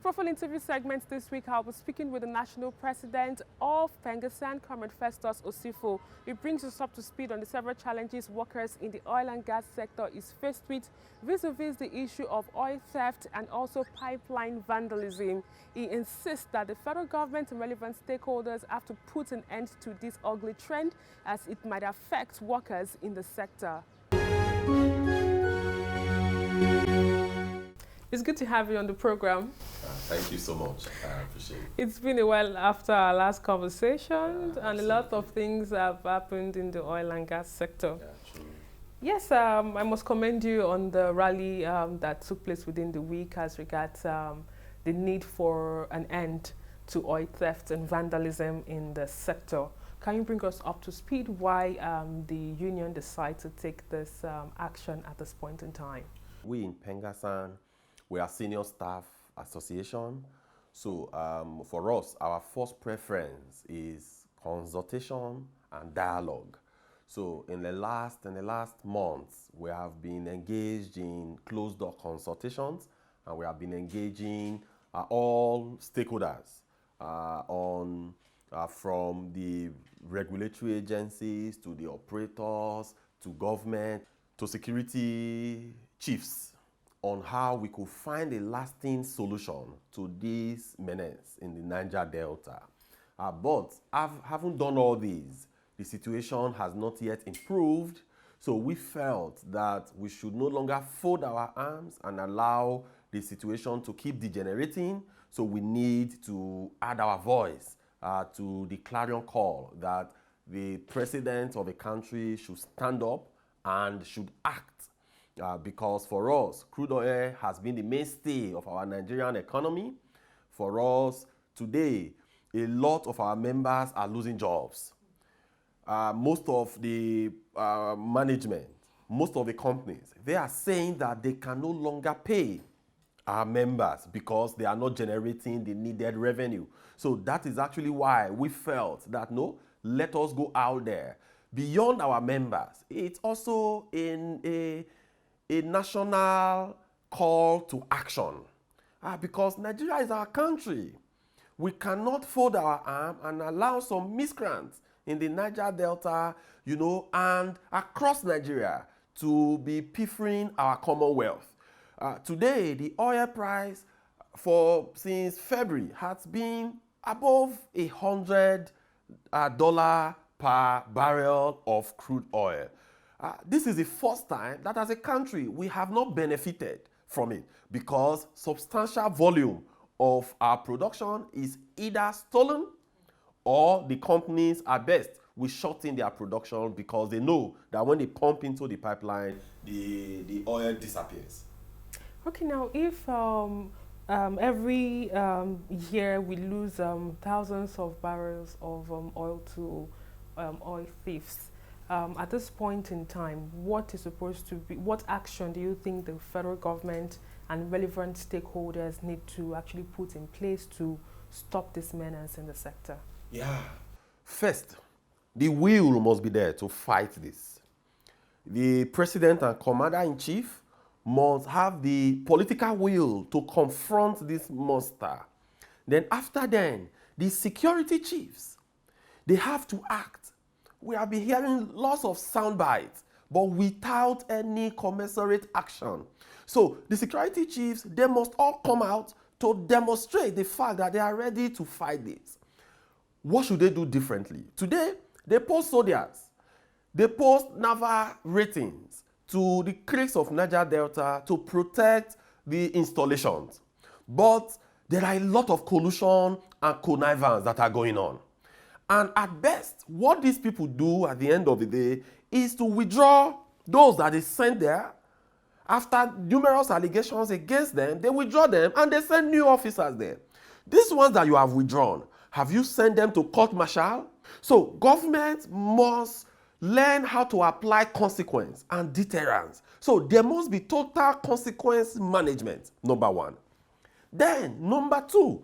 profile interview segment this week, I was speaking with the national president of PENGASSAN, Comrade Festus Osifo. It brings us up to speed on the several challenges workers in the oil and gas sector is faced with vis-a-vis the issue of oil theft and also pipeline vandalism. He insists that the federal government and relevant stakeholders have to put an end to this ugly trend as it might affect workers in the sector. It's good to have you on the program. Thank you so much. I appreciate it. It's been a while after our last conversation, and a lot of things have happened in the oil and gas sector. Yeah, true. Yes, I must commend you on the rally that took place within the week as regards the need for an end to oil theft and vandalism in the sector. Can you bring us up to speed why the union decided to take this action at this point in time? We in PENGASSAN, we are senior staff association. So for us, our first preference is consultation and dialogue. So in the last months, we have been engaged in closed-door consultations, and we have been engaging all stakeholders from the regulatory agencies to the operators to government to security chiefs on how we could find a lasting solution to this menace in the Niger Delta. But having done all these, the situation has not yet improved. So we felt that we should no longer fold our arms and allow the situation to keep degenerating. So we need to add our voice to the clarion call that the president of the country should stand up and should act. Because for us, crude oil has been the mainstay of our Nigerian economy. For us, today, a lot of our members are losing jobs. Most of the management, most of the companies, they are saying that they can no longer pay our members because they are not generating the needed revenue. So that is actually why we felt that, no, let us go out there. Beyond our members, it's also in a national call to action because Nigeria is our country. We cannot fold our arm and allow some miscreants in the Niger Delta, and across Nigeria to be pilfering our commonwealth. Today, the oil price since February has been above $100 per barrel of crude oil. This is the first time that as a country we have not benefited from it because substantial volume of our production is either stolen or the companies at best will shut in their production because they know that when they pump into the pipeline, the oil disappears. Okay, now if every year we lose thousands of barrels of oil to oil thieves, at this point in time, what action do you think the federal government and relevant stakeholders need to actually put in place to stop this menace in the sector? Yeah. First, the will must be there to fight this. The president and commander-in-chief must have the political will to confront this monster. Then the security chiefs, they have to act. We have been hearing lots of sound bites, but without any commensurate action. So the security chiefs, they must all come out to demonstrate the fact that they are ready to fight this. What should they do differently? Today, they post soldiers, they post naval ratings to the creeks of Niger Delta to protect the installations. But there are a lot of collusion and connivance that are going on. And at best, what these people do at the end of the day is to withdraw those that they sent there. After numerous allegations against them, they withdraw them and they send new officers there. These ones that you have withdrawn, have you sent them to court-martial? So government must learn how to apply consequence and deterrence. So there must be total consequence management, number one. Then, number two,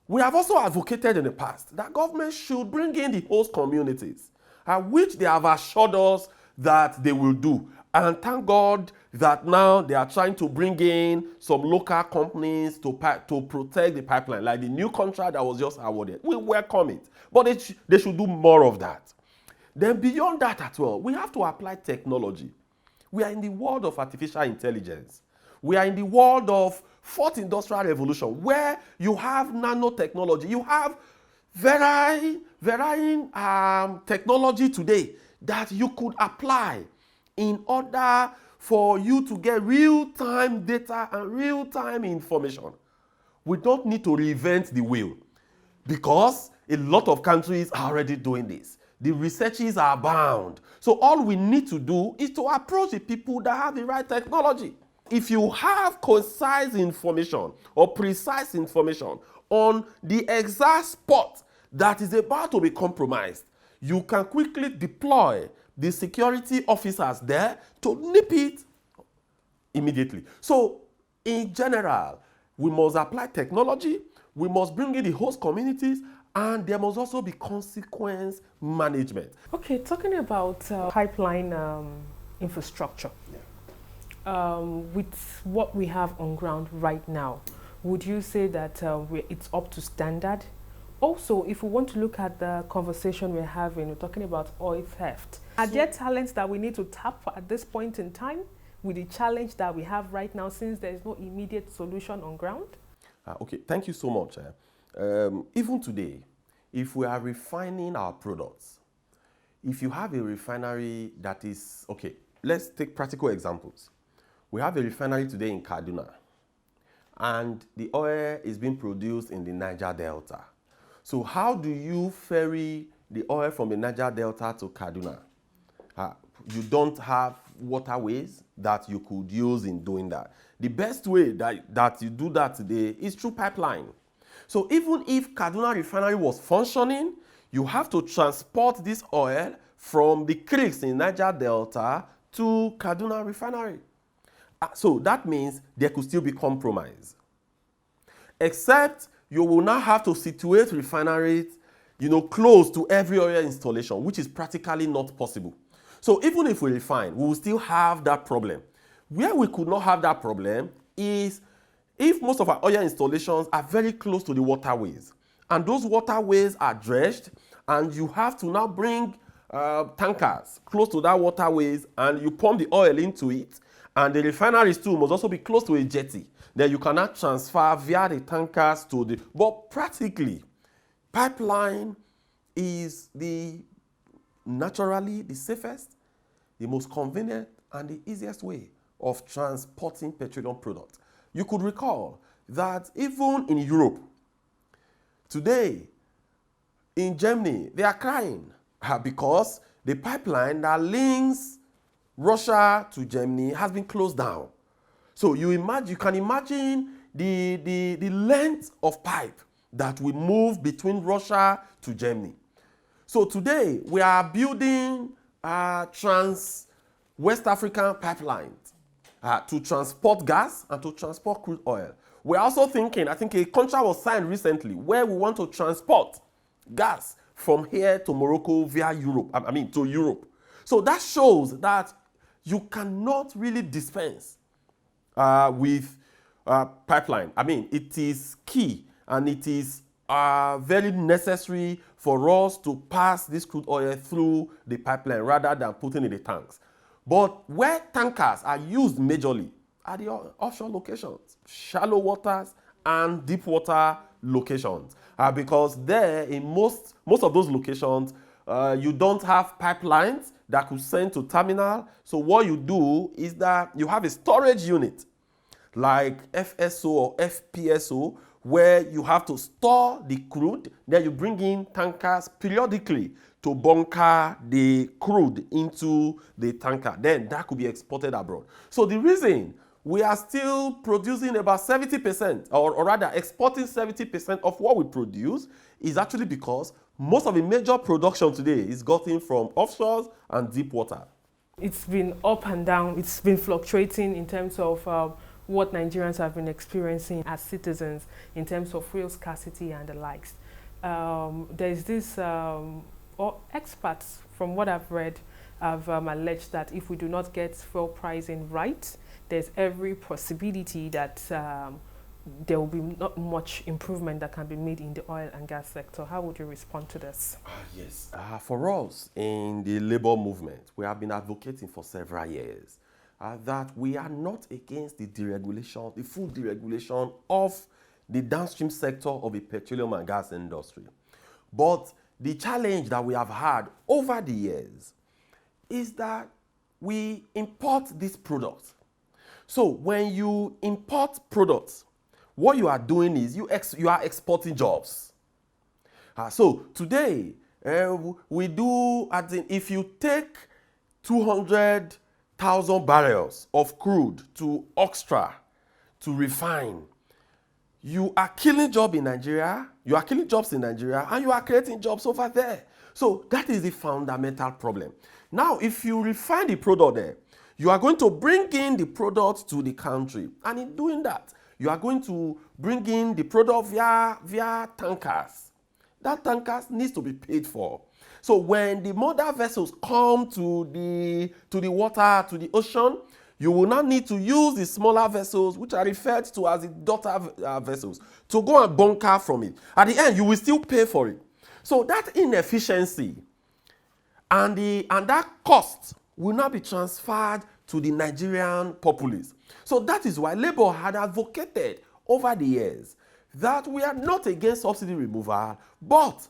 we have also advocated in the past that government should bring in the host communities, which they have assured us that they will do. And thank God that now they are trying to bring in some local companies to protect the pipeline, like the new contract that was just awarded. We welcome it. But they should do more of that. Then beyond that as well, we have to apply technology. We are in the world of artificial intelligence. We are in the world of fourth industrial revolution, where you have nanotechnology. You have varying technology today that you could apply in order for you to get real-time data and real-time information. We don't need to reinvent the wheel because a lot of countries are already doing this. The researchers are bound. So all we need to do is to approach the people that have the right technology. If you have concise information or precise information on the exact spot that is about to be compromised, you can quickly deploy the security officers there to nip it immediately. So in general, we must apply technology, we must bring in the host communities, and there must also be consequence management. Okay, talking about pipeline infrastructure. Yeah. With what we have on ground right now, would you say that it's up to standard? Also, if we want to look at the conversation we're having, we're talking about oil theft. Are there talents that we need to tap at this point in time with the challenge that we have right now, since there is no immediate solution on ground? Okay, thank you so much. Even today, if we are refining our products, if you have a refinery that is, okay, let's take practical examples. We have a refinery today in Kaduna, and the oil is being produced in the Niger Delta. So how do you ferry the oil from the Niger Delta to Kaduna? You don't have waterways that you could use in doing that. The best way that you do that today is through pipeline. So even if Kaduna refinery was functioning, you have to transport this oil from the creeks in Niger Delta to Kaduna refinery. So that means there could still be compromise. Except you will now have to situate refineries, close to every oil installation, which is practically not possible. So even if we refine, we will still have that problem. Where we could not have that problem is if most of our oil installations are very close to the waterways, and those waterways are dredged, and you have to now bring tankers close to that waterways, and you pump the oil into it, and the refineries too must also be close to a jetty. Then you cannot transfer via the tankers to the... But practically, pipeline is naturally the safest, the most convenient, and the easiest way of transporting petroleum products. You could recall that even in Europe, today, in Germany, they are crying because the pipeline that links Russia to Germany has been closed down. So you can imagine the length of pipe that will move between Russia to Germany. So today, we are building West African pipelines to transport gas and to transport crude oil. We're also thinking, I think a contract was signed recently where we want to transport gas from here to Morocco via Europe, to Europe. So that shows that you cannot really dispense with pipeline. It is key, and it is very necessary for us to pass this crude oil through the pipeline rather than putting in the tanks. But where tankers are used majorly are the offshore locations, shallow waters and deep water locations. Because there, in most of those locations, you don't have pipelines that could send to terminal. So what you do is that you have a storage unit like FSO or FPSO, where you have to store the crude, then you bring in tankers periodically to bunker the crude into the tanker. Then that could be exported abroad. So the reason we are still producing about 70%, or rather exporting 70% of what we produce, is actually because most of the major production today is gotten from offshores and deep water. It's been up and down. It's been fluctuating in terms of what Nigerians have been experiencing as citizens in terms of fuel scarcity and the likes. There's this, or experts, from what I've read, have alleged that if we do not get fuel pricing right, there's every possibility that there will be not much improvement that can be made in the oil and gas sector. How would you respond to this? Yes, for us in the labor movement, we have been advocating for several years that we are not against the deregulation, the full deregulation of the downstream sector of the petroleum and gas industry. But the challenge that we have had over the years is that we import these products. So when you import products, what you are doing is you are exporting jobs. So today, we do, if you take 200,000 barrels of crude to Oxtra to refine, you are killing jobs in Nigeria, and you are creating jobs over there. So that is the fundamental problem. Now, if you refine the product there, you are going to bring in the product to the country. And in doing that, you are going to bring in the product via tankers. That tankers needs to be paid for. So when the mother vessels come to the water, to the ocean, you will not need to use the smaller vessels, which are referred to as the daughter vessels, to go and bunker from it. At the end, you will still pay for it. So that inefficiency and that cost will not be transferred to the Nigerian populace. So that is why Labour had advocated over the years that we are not against subsidy removal, but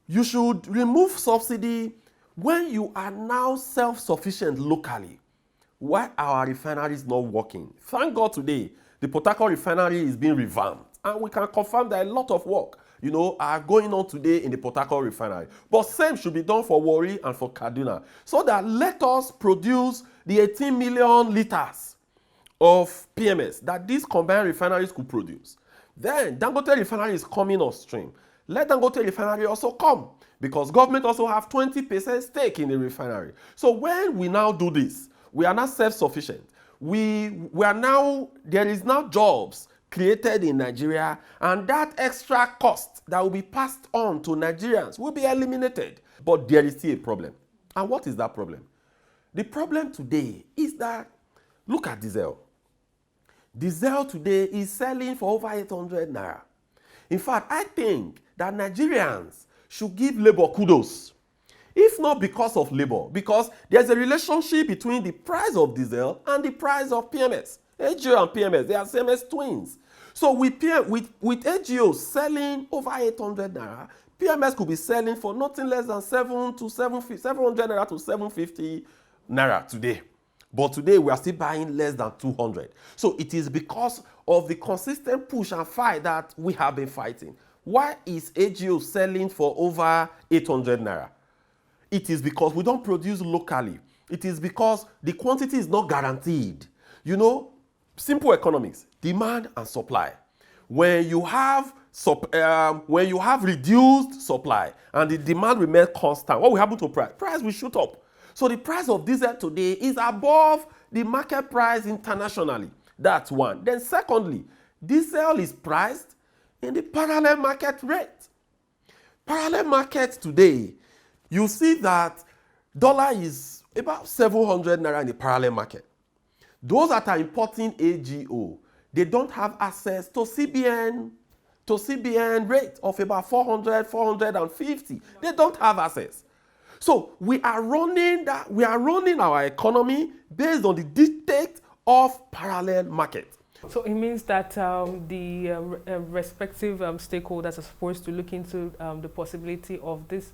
you should remove subsidy when you are now self-sufficient locally. Why our refinery is not working? Thank God today, the Port Harcourt refinery is being revamped, and we can confirm that a lot of work, are going on today in the Port Harcourt refinery. But same should be done for Warri and for Kaduna, so that let us produce the 18 million liters of PMS that these combined refineries could produce. Then Dangote refinery is coming on stream. Let Dangote refinery also come, because government also have 20% stake in the refinery. So when we now do this, we are not self-sufficient. There is now jobs created in Nigeria, and that extra cost that will be passed on to Nigerians will be eliminated. But there is still a problem. And what is that problem? The problem today is that, look at diesel. Diesel today is selling for over 800 naira. In fact, I think that Nigerians should give Labour kudos. If not because of Labour, because there's a relationship between the price of diesel and the price of PMS. AGO and PMS, they are same as twins. So with AGO selling over 800 naira, PMS could be selling for nothing less than 700 naira to 750 naira today. But today we are still buying less than 200. So it is because of the consistent push and fight that we have been fighting. Why is AGO selling for over 800 naira? It is because we don't produce locally. It is because the quantity is not guaranteed. Simple economics, demand and supply. When you have reduced supply and the demand remains constant, what will happen to price? Price will shoot up. So the price of diesel today is above the market price internationally. That's one. Then secondly, diesel is priced in the parallel market rate. Parallel market today, you see that dollar is about 700 naira in the parallel market. Those that are importing AGO, they don't have access to CBN rate of about 400, 450. They don't have access. So we are running our economy based on the dictate of parallel market. So it means that the respective stakeholders are supposed to look into the possibility of this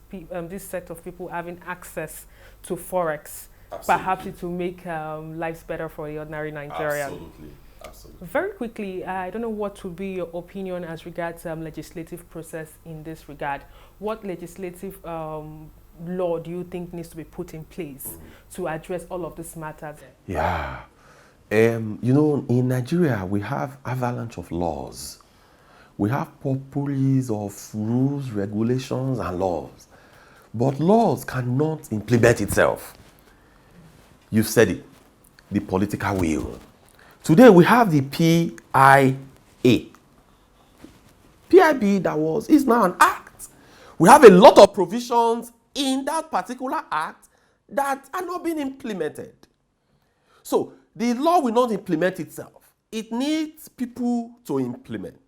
set of people having access to Forex. Absolutely. Perhaps it will make lives better for the ordinary Nigerian. Absolutely. Very quickly, I don't know what would be your opinion as regards legislative process in this regard. What legislative law do you think needs to be put in place to address all of these matters? Yeah. In Nigeria, we have avalanche of laws. We have potpourris of rules, regulations, and laws. But laws cannot implement itself. You said it, the political will. Today, we have the PIA. PIB is now an act. We have a lot of provisions in that particular act that are not being implemented. So the law will not implement itself. It needs people to implement.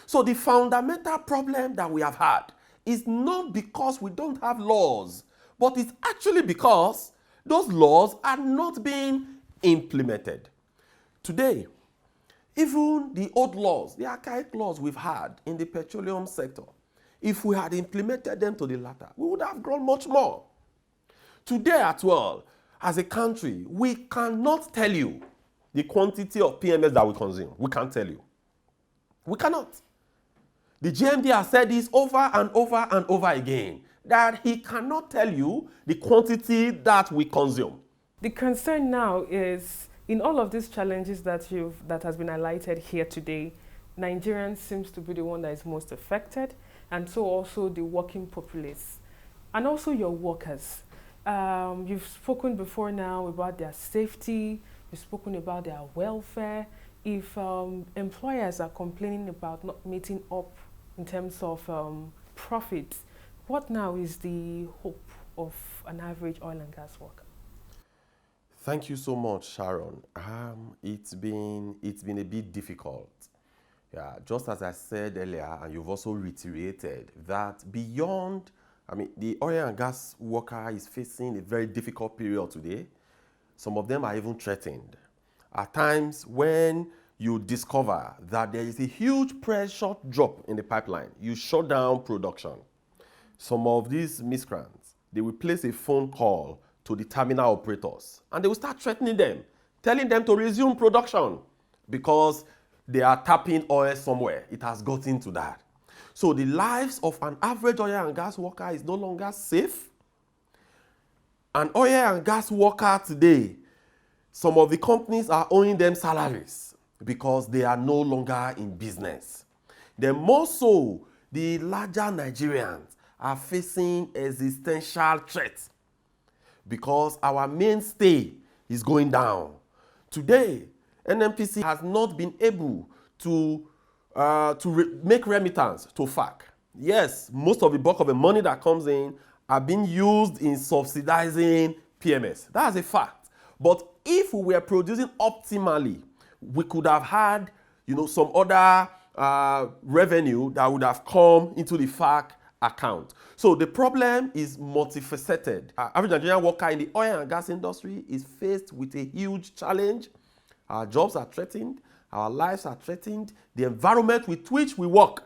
So the fundamental problem that we have had is not because we don't have laws, but it's actually because those laws are not being implemented. Today, even the old laws, the archaic laws we've had in the petroleum sector, if we had implemented them to the latter, we would have grown much more. Today as well, as a country, we cannot tell you the quantity of PMS that we consume. We can't tell you. We cannot. The GMD has said this over and over and over again, that he cannot tell you the quantity that we consume. The concern now is, in all of these challenges that has been highlighted here today, Nigerians seems to be the one that is most affected, and so also the working populace, and also your workers. You've spoken before now about their safety, you've spoken about their welfare. If employers are complaining about not meeting up in terms of profits, what now is the hope of an average oil and gas worker? Thank you so much, Sharon. It's been a bit difficult. Yeah, just as I said earlier, and you've also reiterated that beyond, the oil and gas worker is facing a very difficult period today. Some of them are even threatened. At times when you discover that there is a huge pressure drop in the pipeline, you shut down production. Some of these miscreants, they will place a phone call to the terminal operators and they will start threatening them, telling them to resume production because they are tapping oil somewhere. It has gotten to that. So the lives of an average oil and gas worker is no longer safe. An oil and gas worker today, some of the companies are owing them salaries because they are no longer in business. Then more so, the larger Nigerians are facing existential threats because our mainstay is going down. Today, NNPC has not been able to make remittance to FAC. Yes, most of the bulk of the money that comes in are being used in subsidizing PMS. That's a fact. But if we were producing optimally, we could have had, some other revenue that would have come into the FAC account. So the problem is multifaceted. Average Nigerian worker in the oil and gas industry is faced with a huge challenge. Our jobs are threatened. Our lives are threatened. The environment with which we work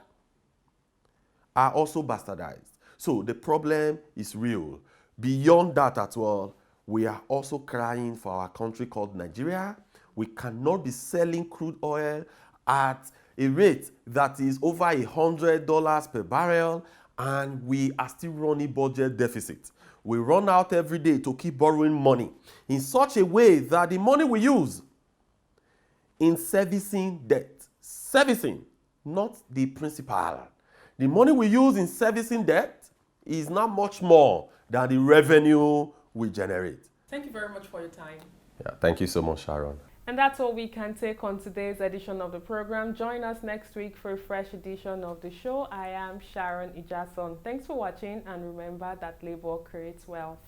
are also bastardized. So the problem is real. Beyond that as well, we are also crying for our country called Nigeria. We cannot be selling crude oil at a rate that is over $100 per barrel, and we are still running budget deficit. We run out every day to keep borrowing money in such a way that the money we use in servicing debt, not the principal. The money we use in servicing debt is not much more than the revenue we generate. Thank you very much for your time. Yeah, thank you so much, Sharon. And that's all we can take on today's edition of the program. Join us next week for a fresh edition of the show. I am Sharon Ijason. Thanks for watching, and remember that labor creates wealth.